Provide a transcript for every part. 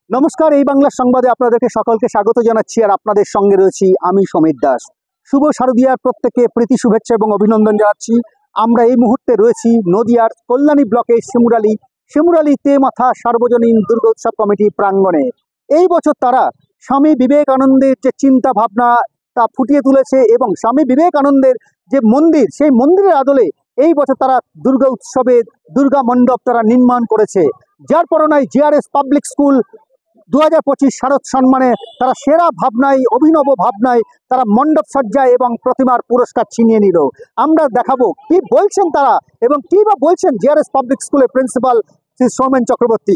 নমস্কার, এই বাংলা সংবাদে আপনাদেরকে সকলকে স্বাগত জানাচ্ছি। আর আপনাদের সঙ্গে রয়েছি আমি সমীর দাস। শুভ শারদীয়ার প্রত্যেককে প্রীতি শুভেচ্ছা এবং অভিনন্দন জানাচ্ছি। আমরা এই মুহূর্তে রয়েছি নদিয়ার কল্যাণী ব্লকের শিমুরালী তেমাথা সার্বজনীন দুর্গোৎসব কমিটি প্রাঙ্গণে। এই বছর তারা স্বামী বিবেকানন্দের যে চিন্তা ভাবনা তা ফুটিয়ে তুলেছে এবং স্বামী বিবেকানন্দের যে মন্দির, সেই মন্দিরের আদলে এই বছর তারা দুর্গা উৎসবের দুর্গা মণ্ডপ তারা নির্মাণ করেছে, যার পরনায় জিআরএস পাবলিক স্কুল 2025 শারদ সম্মানে তারা সেরা ভাবনায়, অভিনব ভাবনায় তারা মণ্ডপ সজ্জায় এবং প্রতিমার পুরস্কার ছিনিয়ে নিল। আমরা দেখাবো কি বলছেন তারা এবং কি বা বলছেন জিআরএস পাবলিক স্কুলের প্রিন্সিপাল শ্রী সৌমেন চক্রবর্তী।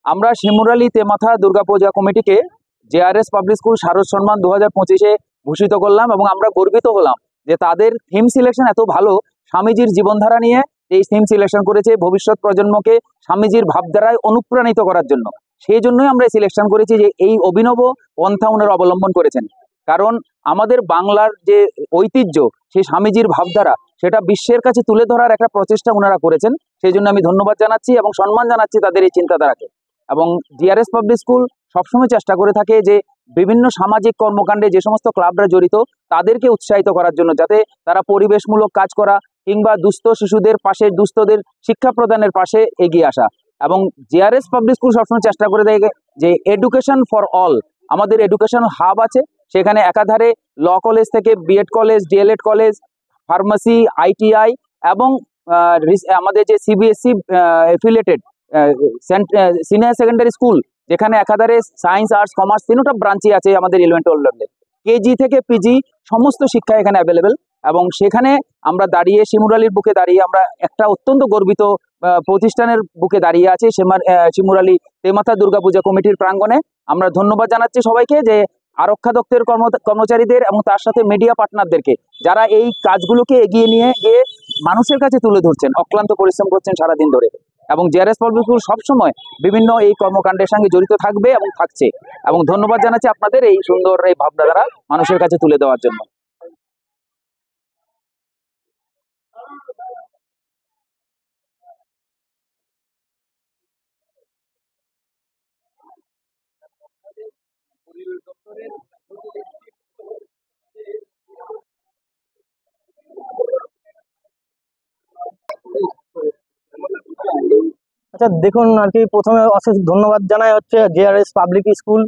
আমরা শিমুরালী তেমাথা দুর্গাপূজা কমিটিকে জেআরএস পাবলিক স্কুল শারদ সম্মান 2025-এ ভূষিত করলাম এবং আমরা গর্বিত হলাম যে তাদের থিম সিলেকশন এত ভালো। স্বামীজির জীবনধারা নিয়ে এই থিম সিলেকশন করেছে ভবিষ্যৎ প্রজন্মকে স্বামীজির ভাবধারায় অনুপ্রাণিত করার জন্য। সেই জন্যই আমরা সিলেকশন করেছি যে এই অভিনব পন্থা ওনারা অবলম্বন করেছেন, কারণ আমাদের বাংলার যে ঐতিহ্য, সেই স্বামীজির ভাবধারা, সেটা বিশ্বের কাছে তুলে ধরার একটা প্রচেষ্টা ওনারা করেছেন। সেই জন্য আমি ধন্যবাদ জানাচ্ছি এবং সম্মান জানাচ্ছি তাদের এই চিন্তাধারাকে। এবং জিআরএস পাবলিক স্কুল সবসময় চেষ্টা করে থাকে যে বিভিন্ন সামাজিক কর্মকাণ্ডে যে সমস্ত ক্লাবরা জড়িত তাদেরকে উৎসাহিত করার জন্য, যাতে তারা পরিবেশমূলক কাজ করা কিংবা দুস্থ শিশুদের পাশে, দুস্থদের শিক্ষা প্রদানের পাশে এগিয়ে আসা। এবং জিআরএস পাবলিক স্কুল সবসময় চেষ্টা করে দেয় যে এডুকেশন ফর অল, আমাদের এডুকেশনাল হাব আছে, সেখানে একাধারে ল কলেজ থেকে BEd college, DElEd college, pharmacy, ITI এবং আমাদের যে CBSE affiliated senior secondary school, যেখানে একাধারে সায়েন্স, আর্টস, কমার্স তিনটা ব্রাঞ্চই আছে আমাদের 11-12 লেভেলে, কেজি থেকে পিজি সমস্ত শিক্ষা এখানে অ্যাভেলেবেল। এবং সেখানে আমরা দাঁড়িয়ে, শিমুরালীর বুকে দাঁড়িয়ে, আমরা একটা অত্যন্ত গর্বিত প্রতিষ্ঠানের বুকে দাঁড়িয়ে আছি শিমুরালী তেমাথা দুর্গাপূজা কমিটির প্রাঙ্গণে। আমরা ধন্যবাদ জানাচ্ছি সবাইকে, যে আরক্ষা দপ্তরের কর্মচারীদের এবং তার সাথে মিডিয়া পার্টনারদেরকে, যারা এই কাজগুলোকে এগিয়ে নিয়ে গিয়ে মানুষের কাছে তুলে ধরছেন, অক্লান্ত পরিশ্রম করছেন সারাদিন ধরে। এবং জিআরএস পাবলিক স্কুল সবসময় বিভিন্ন এই কর্মকাণ্ডের সঙ্গে জড়িত থাকবে এবং থাকছে। এবং ধন্যবাদ জানাচ্ছি আপনাদের এই সুন্দর এই ভাবনাধারা মানুষের কাছে তুলে দেওয়ার জন্য। আচ্ছা, দেখুন, আর কি প্রথমে অশেষ ধন্যবাদ জানাই হচ্ছে জেআরএস পাবলিক স্কুল,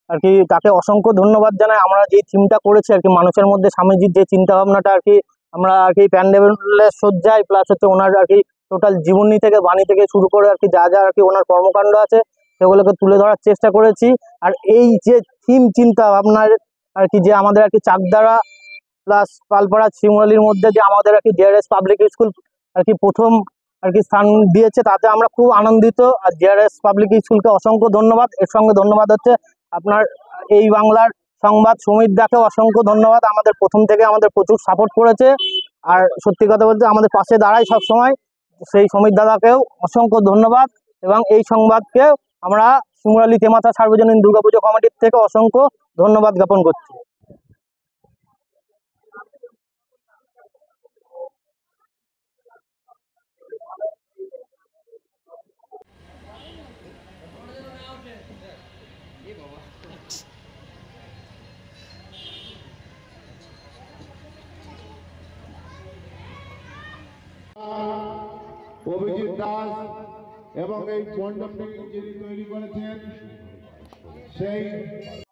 আর কি তাকে অসংখ্য ধন্যবাদ জানাই। আমরা যে থিমটা করেছি আর কি, মানুষের মধ্যে স্বামীজির যে চিন্তা ভাবনাটা আর কি আমরা আর কি প্যান্ডেলের সজ্জায় প্লাস হচ্ছে ওনার আর কি টোটাল জীবনী থেকে, বাণী থেকে শুরু করে আর কি যা যা আর কি ওনার কর্মকাণ্ড আছে সেগুলোকে তুলে ধরার চেষ্টা করেছি। আর এই যে থিম চিন্তা ভাবনার আর কি, যে আমাদের আর কি চাকদারা প্লাস পালপাড়া শিমুরালীর মধ্যে যে আমাদের আর কি জেআরএস পাবলিক স্কুল আর কি প্রথম আর কি স্থান দিয়েছে, তাতে আমরা খুব আনন্দিত। আর জেআরএস পাবলিক স্কুলকে অসংখ্য ধন্যবাদ। এর সঙ্গে ধন্যবাদ হচ্ছে আপনার এই বাংলার সংবাদ সমীর দাকেও অসংখ্য ধন্যবাদ। আমাদের প্রথম থেকে আমাদের প্রচুর সাপোর্ট করেছে, আর সত্যি কথা বলতে আমাদের পাশে দাঁড়ায় সব সময়। সেই সমীর দাদাকেও অসংখ্য ধন্যবাদ। এবং এই সংবাদকে আমরা শিমুরালী তেমাথা সার্বজনীন দুর্গাপুজো কমিটির থেকে অসংখ্য ধন্যবাদ জ্ঞাপন করছি। অভিজিৎ দাস এবং এই মণ্ডপটি যিনি তৈরি করেছেন সেই